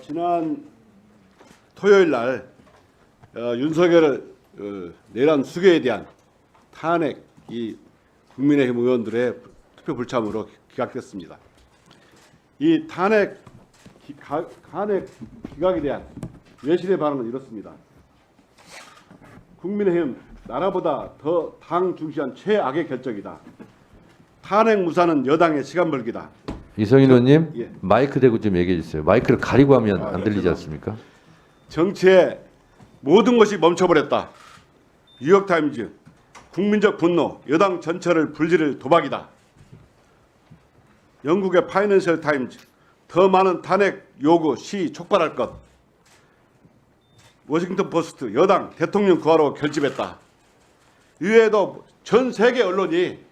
지난 토요일 날 윤석열 내란 수괴에 대한 탄핵 이 국민의힘 의원들의 투표 불참으로 기각됐습니다. 이 탄핵 기각에 대한 외신의 반응은 이렇습니다. 국민의힘 나라보다 더 당 중시한 최악의 결정이다. 탄핵 무산은 여당의 시간 벌기다. 이성인 의원님, 예. 마이크 대고 좀 얘기해 주세요. 마이크를 가리고 하면 안 들리지 죄송합니다. 않습니까? 정치의 모든 것이 멈춰버렸다. 뉴욕타임즈 국민적 분노 여당 전체를 불지를 도박이다. 영국의 파이낸셜 타임즈 더 많은 탄핵 요구 시 촉발할 것. 워싱턴 포스트 여당 대통령 구하러 결집했다. 이외에도 전 세계 언론이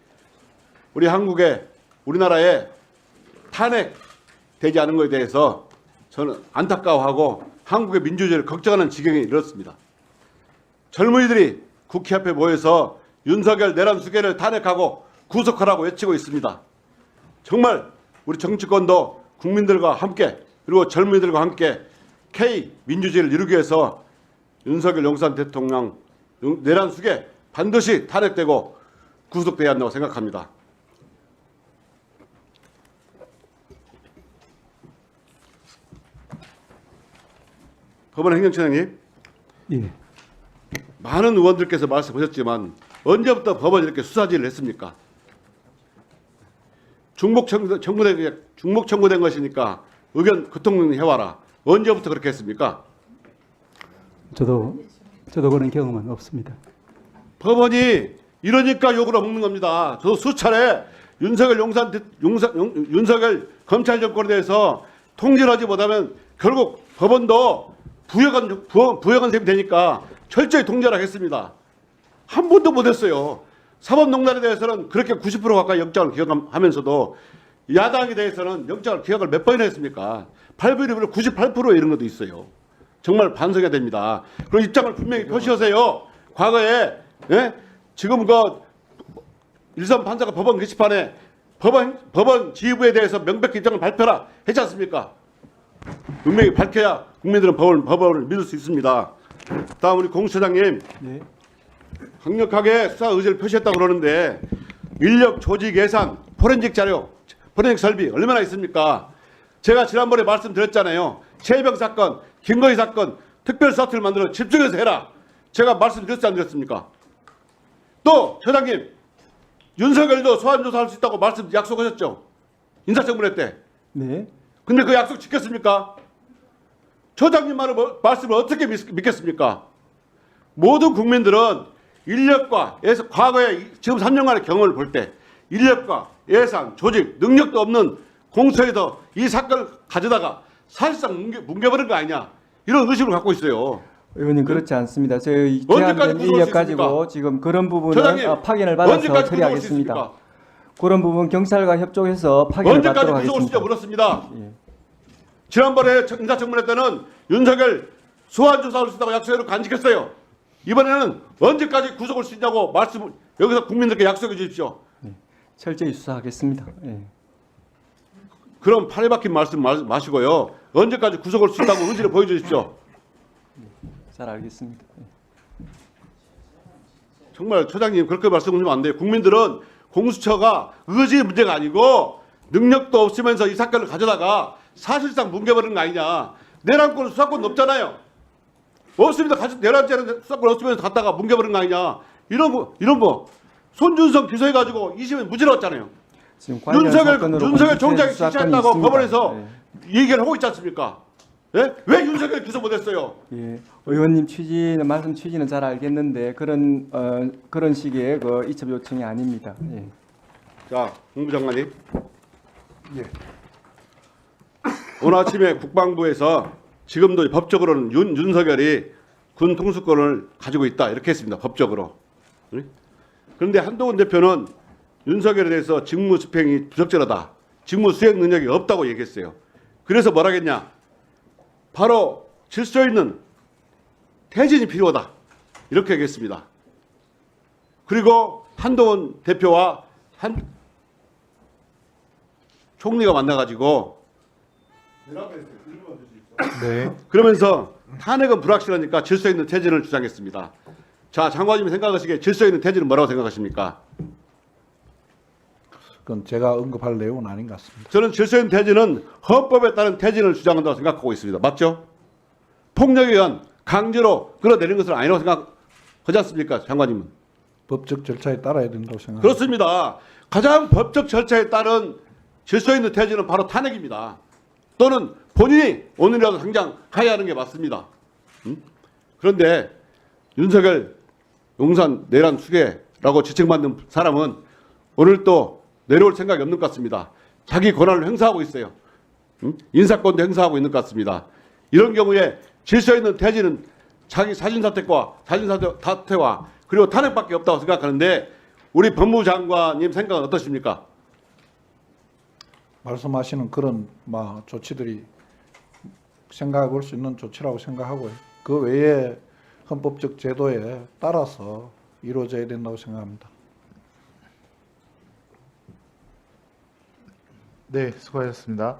우리나라에 탄핵되지 않은 것에 대해서 저는 안타까워하고 한국의 민주주의를 걱정하는 지경에 이르렀습니다. 젊은이들이 국회 앞에 모여서 윤석열 내란 수괴를 탄핵하고 구속하라고 외치고 있습니다. 정말 우리 정치권도 국민들과 함께 그리고 젊은이들과 함께 K 민주주의를 이루기 위해서 윤석열 용산 대통령 내란 수괴 반드시 탄핵되고 구속돼야 한다고 생각합니다. 법원 행정처장님, 예. 많은 의원들께서 말씀하셨지만 언제부터 법원이 이렇게 수사질을 했습니까? 중복 청구된 것이니까 의견 교통해와라. 언제부터 그렇게 했습니까? 저도 그런 경험은 없습니다. 법원이 이러니까 욕을 먹는 겁니다. 저도 수차례 윤석열 검찰 정권에 대해서 통제를 하지 못하면 결국 법원도 부여관 셈이 되니까 철저히 통제를 하겠습니다. 한 번도 못했어요. 사법농단에 대해서는 그렇게 90% 가까이 영장을 기각하면서도 야당에 대해서는 영장을 기각을 몇 번이나 했습니까? 8분의 98% 이런 것도 있어요. 정말 반성해야 됩니다. 그런 입장을 분명히 표시하세요. 과거에 지금 일선 판사가 법원 게시판에 법원 지휘부에 대해서 명백히 입장을 발표라 했지 않습니까? 분명히 밝혀야 국민들은 법원을 믿을 수 있습니다. 다음 우리 공수처장님, 네. 강력하게 수사 의지를 표시했다고 그러는데 인력, 조직, 예산, 포렌식 자료, 포렌식 설비 얼마나 있습니까? 제가 지난번에 말씀드렸잖아요. 최혜병 사건, 김건희 사건 특별사트를 만들어 집중해서 해라. 제가 말씀드렸지 않습니까? 또 처장님, 윤석열도 소환조사할 수 있다고 약속하셨죠? 인사청문회 때. 네. 근데 그 약속 지켰습니까? 처장님 말씀을 어떻게 믿겠습니까? 모든 국민들은 인력과 과거에 지금 3년간의 경험을 볼 때 인력과 예산, 조직, 능력도 없는 공수처에서 이 사건을 가져다가 사실상 뭉개버린 거 아니냐 이런 의심을 갖고 있어요. 의원님 그렇지 않습니다. 저희 언제까지 제한된 구속할 인력 수 가지고 있습니까? 지금 그런 부분은 처장님, 파견을 받아서 언제까지 구속할 수 처리하겠습니다. 있습니까? 그런 부분 경찰과 협조해서 파견을 언제까지 받도록 구속을 시켜 하겠습니다. 물었습니다. 예. 지난번에 인사청문회 때는 윤석열 소환조사할 수 있다고 약속해놓고 안 지켰어요. 이번에는 언제까지 구속할 수 있냐고 여기서 국민들께 약속해 주십시오. 철저히 수사하겠습니다. 예. 그럼 팔에 박힌 말씀 마시고요. 언제까지 구속할 수 있다고 의지를 보여주십시오. 잘 알겠습니다. 예. 정말 처장님 그렇게 말씀하시면 안 돼요. 국민들은 공수처가 의지 문제가 아니고 능력도 없으면서 이 사건을 가져다가 사실상 뭉개버리는 거 아니냐. 내란권 수사권 없잖아요. 없습니다. 내란죄는 수사권 없으면서 갖다가 뭉개버리는 거 아니냐. 이런 거 손준성 기소해가지고 20년 무죄로웠잖아요. 지금 관련 사건으로 윤석열 총장이 수사권이 기소했다고 있습니다. 법원에서 예. 얘기를 하고 있지 않습니까? 예? 왜 윤석열 기소 못했어요? 예, 의원님 말씀 취지는 잘 알겠는데 그런 식의 이첩 요청이 아닙니다. 예. 자, 국무장관님. 예. 오늘 아침에 국방부에서 지금도 법적으로는 윤석열이 군 통수권을 가지고 있다 이렇게 했습니다. 법적으로. 그런데 한동훈 대표는 윤석열에 대해서 직무 집행이 부적절하다. 직무 수행 능력이 없다고 얘기했어요. 그래서 뭐라겠냐. 바로 질서 있는 퇴진이 필요하다. 이렇게 얘기했습니다. 그리고 한동훈 대표와 총리가 만나가지고 네. 그러면서 탄핵은 불확실하니까 질서 있는 퇴진을 주장했습니다. 자, 장관님이 생각하시기에 질서 있는 퇴진은 뭐라고 생각하십니까? 그건 제가 언급할 내용은 아닌 것 같습니다. 저는 질서 있는 퇴진은 헌법에 따른 퇴진을 주장한다고 생각하고 있습니다. 맞죠? 폭력에 의한 강제로 끌어내리는 것은 아니라고 생각하지 않습니까? 장관님은. 법적 절차에 따라야 된다고 생각합니다. 그렇습니다. 가장 법적 절차에 따른 질서 있는 퇴진은 바로 탄핵입니다. 또는 본인이 오늘이라도 당장 하야하는 게 맞습니다. 그런데 윤석열 용산 내란 수괴라고 지칭받는 사람은 오늘 또 내려올 생각이 없는 것 같습니다. 자기 권한을 행사하고 있어요. 인사권도 행사하고 있는 것 같습니다. 이런 경우에 질서 있는 퇴진은 자기 사진사태와 그리고 탄핵밖에 없다고 생각하는데 우리 법무부 장관님 생각은 어떠십니까? 말씀하시는 그런 조치들이 생각해 볼 수 있는 조치라고 생각하고요. 그 외에 헌법적 제도에 따라서 이루어져야 된다고 생각합니다. 네, 수고하셨습니다.